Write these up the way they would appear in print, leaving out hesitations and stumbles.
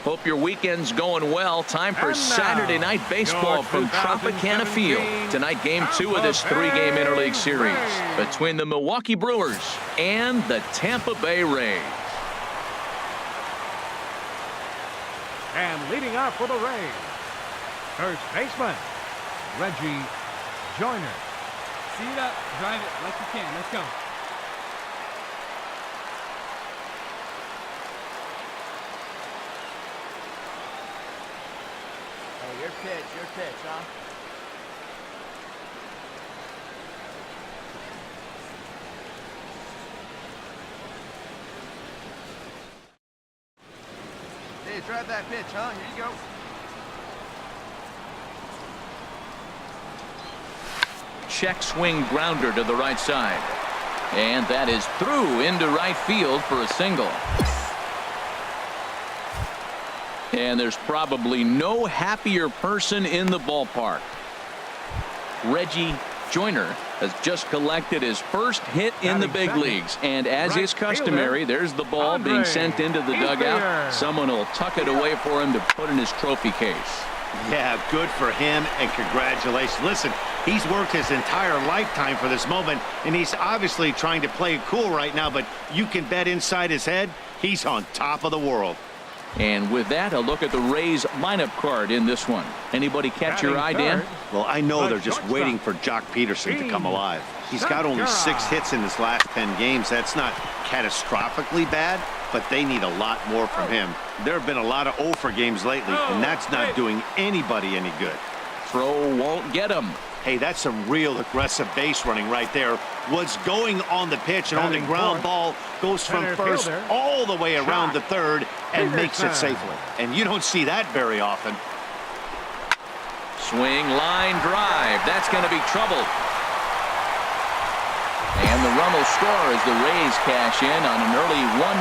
Hope your weekend's going well. Time for Saturday night baseball from Tropicana Field. Tonight, game 2 of this 3-game interleague series between the Milwaukee Brewers and the Tampa Bay Rays. And leading off for the Rays, first baseman, Reggie Joyner. See it up, drive it like you can. Let's go. Hey, your pitch, huh? Hey, drive that pitch, huh? Here you go. Check swing grounder to the right side. And that is through into right field for a single. And there's probably no happier person in the ballpark. Reggie Joyner has just collected his first hit in the big leagues. And as is customary, there's the ball being sent into the dugout. Someone will tuck it away for him to put in his trophy case. Yeah, good for him, and congratulations. Listen, he's worked his entire lifetime for this moment, and he's obviously trying to play it cool right now, but you can bet inside his head, he's on top of the world. And with that, a look at the Rays lineup card in this one. Anybody catch your eye, Dan? Well, I know they're just waiting for Jock Peterson to come alive. He's got only 6 hits in his last 10 games. That's not catastrophically bad, but they need a lot more from him. There have been a lot of 0 for games lately, and that's not doing anybody any good. Throw won't get him. Hey, that's some real aggressive base running right there. What's going on the pitch and on the ground ball goes from first all the way around to third and makes it safely. And you don't see that very often. Swing, line, drive. That's going to be trouble. And the run will score as the Rays cash in on an early 1-0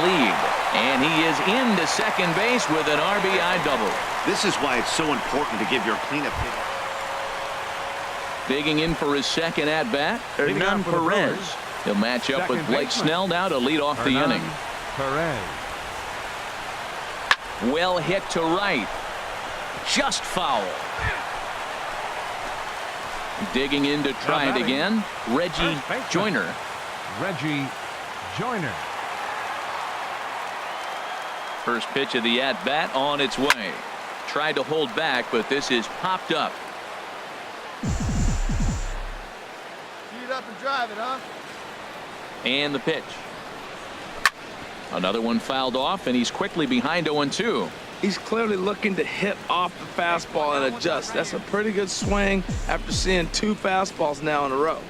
lead. And he is into second base with an RBI double. This is why it's so important to give your cleanup hit. Digging in for his second at-bat, Hernan Perez. He'll match up with Blake Snell now to lead off the inning. Perez. Well hit to right. Just foul. Digging in to try it again, Reggie Joyner. Reggie Joyner. First pitch of the at-bat on its way. Tried to hold back, but this is popped up. Up and drive it, huh? And the pitch. Another one fouled off, and he's quickly behind 0-2. He's clearly looking to hit off the fastball and adjust. That's a pretty good swing after seeing 2 fastballs now in a row.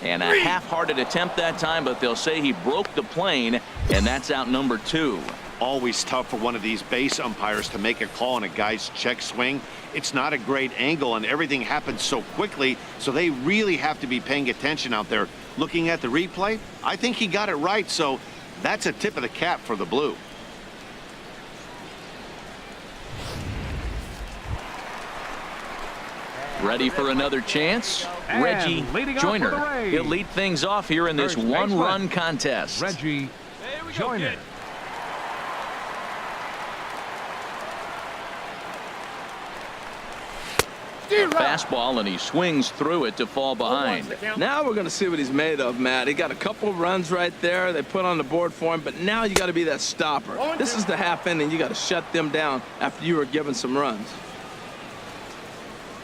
And a half-hearted attempt that time, but they'll say he broke the plane, and that's out number 2. Always tough for one of these base umpires to make a call on a guy's check swing. It's not a great angle, and everything happens so quickly, so they really have to be paying attention out there. Looking at the replay, I think he got it right, so that's a tip of the cap for the Blue. Ready for another chance? Reggie Joyner. He'll lead things off here in this one-run contest. Reggie Joyner. Fastball, and he swings through it to fall behind. Now we're going to see what he's made of, Matt. He got a couple runs right there. They put on the board for him, but now you got to be that stopper. This is the half inning. You got to shut them down after you were given some runs.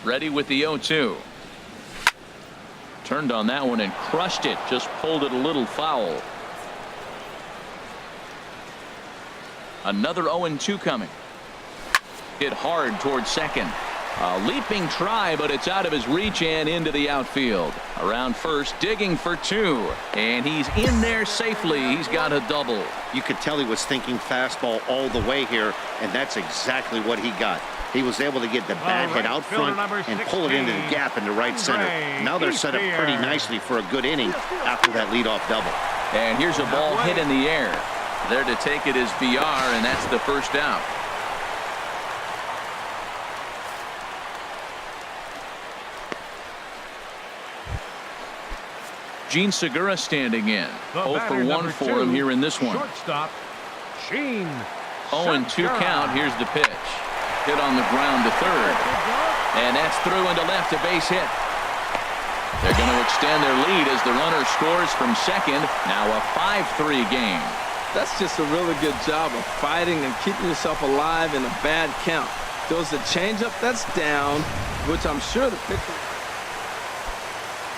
Ready with the 0-2. Turned on that one and crushed it. Just pulled it a little foul. Another 0-2 coming. Hit hard towards second. A leaping try, but it's out of his reach and into the outfield. Around first, digging for 2. And he's in there safely. He's got a double. You could tell he was thinking fastball all the way here, and that's exactly what he got. He was able to get the bad hit out front and pull it into the gap into right center. Now they're set up pretty nicely for a good inning after that leadoff double. And here's a ball hit in the air. There to take it is VR, and that's the first out. Gene Segura standing in. 0 for 1 for him here in this one. Shortstop, Gene 0-2 count. Here's the pitch. Hit on the ground to third. And that's through into left, a base hit. They're going to extend their lead as the runner scores from second. Now a 5-3 game. That's just a really good job of fighting and keeping yourself alive in a bad count. Goes the changeup, that's down, which I'm sure the pitcher.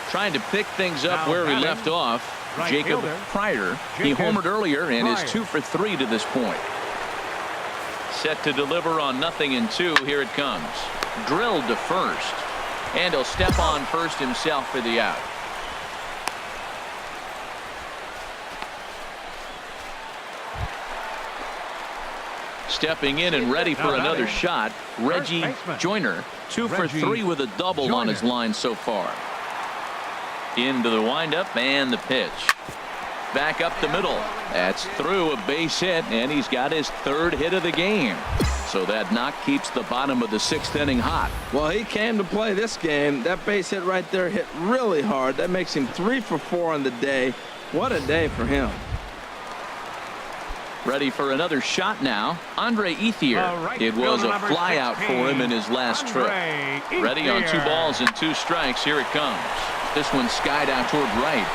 Trying to pick things up where we left off. Right Jacob fielder. Pryor. He Jacob homered earlier and is Pryor. 2 for 3 to this point. Set to deliver on 0-2. Here it comes. Drilled to first. And he'll step on first himself for the out. Stepping in and ready for another shot, Reggie Joyner. 2 for 3 with a double on his line so far. Into the windup and the pitch. Back up the middle. That's through, a base hit, and he's got his 3rd hit of the game. So that knock keeps the bottom of the 6th inning hot. Well, he came to play this game. That base hit right there hit really hard. That makes him 3 for 4 on the day. What a day for him. Ready for another shot now. Andre Ethier. It was a flyout for him in his last trip. Ready on 2 balls and 2 strikes. Here it comes. This one skied out toward right.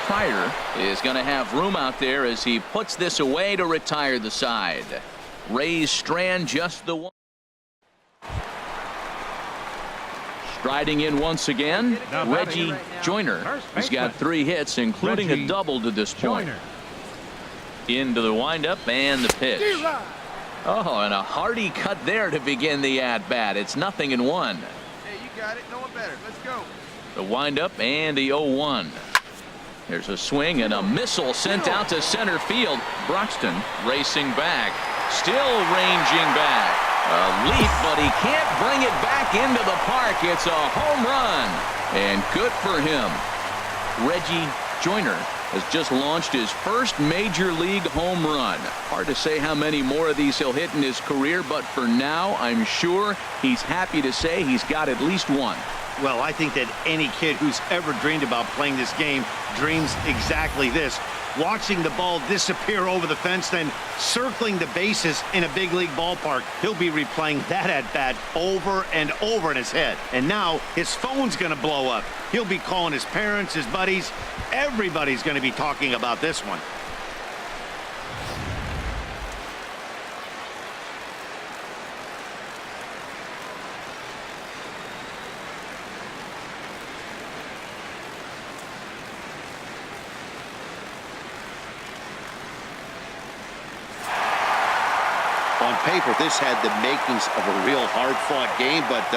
Pryor is going to have room out there as he puts this away to retire the side. Rays strand just the one. Striding in once again, Reggie Joyner. He's got 3 hits, including a double to this point. Into the windup and the pitch. Oh, and a hearty cut there to begin the at-bat. It's 0-1. Hey, you got it. No one better. Let's go. The windup and the 0-1. There's a swing and a missile sent out to center field. Broxton racing back. Still ranging back. A leap, but he can't bring it back into the park. It's a home run. And good for him. Reggie Joyner has just launched his first major league home run. Hard to say how many more of these he'll hit in his career, but for now, I'm sure he's happy to say he's got at least one. Well, I think that any kid who's ever dreamed about playing this game dreams exactly this. Watching the ball disappear over the fence, then circling the bases in a big league ballpark. He'll be replaying that at-bat over and over in his head. And now his phone's going to blow up. He'll be calling his parents, his buddies. Everybody's going to be talking about this one. On paper, this had the makings of a real hard-fought game, but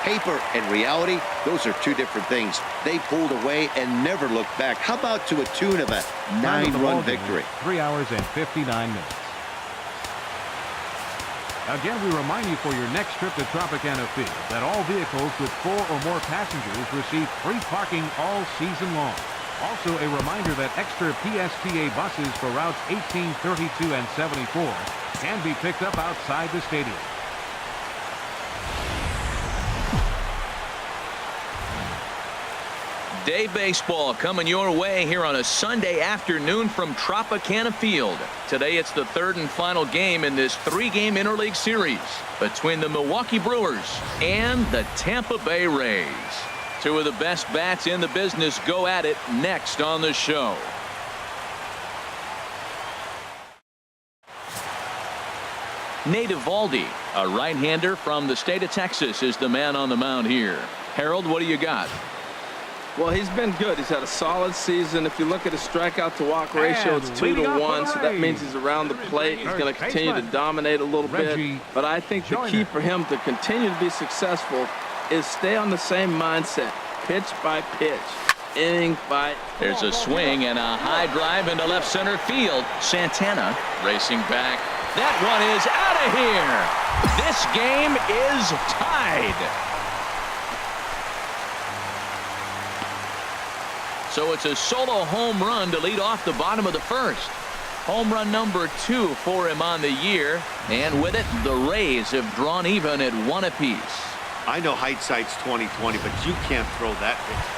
paper and reality, those are 2 different things. They pulled away and never looked back. How about to a tune of a 9-run victory? 3 hours and 59 minutes. Again, we remind you for your next trip to Tropicana Field that all vehicles with 4 or more passengers receive free parking all season long. Also, a reminder that extra PSTA buses for routes 18, 32, and 74 can be picked up outside the stadium. Day baseball coming your way here on a Sunday afternoon from Tropicana Field. Today it's the 3rd and final game in this 3-game interleague series between the Milwaukee Brewers and the Tampa Bay Rays. 2 of the best bats in the business go at it next on the show. Nate Eovaldi, a right-hander from the state of Texas, is the man on the mound here. Harold, what do you got? Well, he's been good. He's had a solid season. If you look at his strikeout to walk ratio, it's 2-to-1, so that means he's around the plate. He's going to continue to dominate a little bit. But I think the key for him to continue to be successful is stay on the same mindset, pitch by pitch, inning by. There's a swing and a high drive into left center field. Santana racing back. That one is out of here. This game is tied. So it's a solo home run to lead off the bottom of the 1st. Home run number 2 for him on the year. And with it, the Rays have drawn even at 1 apiece. I know hindsight's 20/20, but you can't throw that pitch.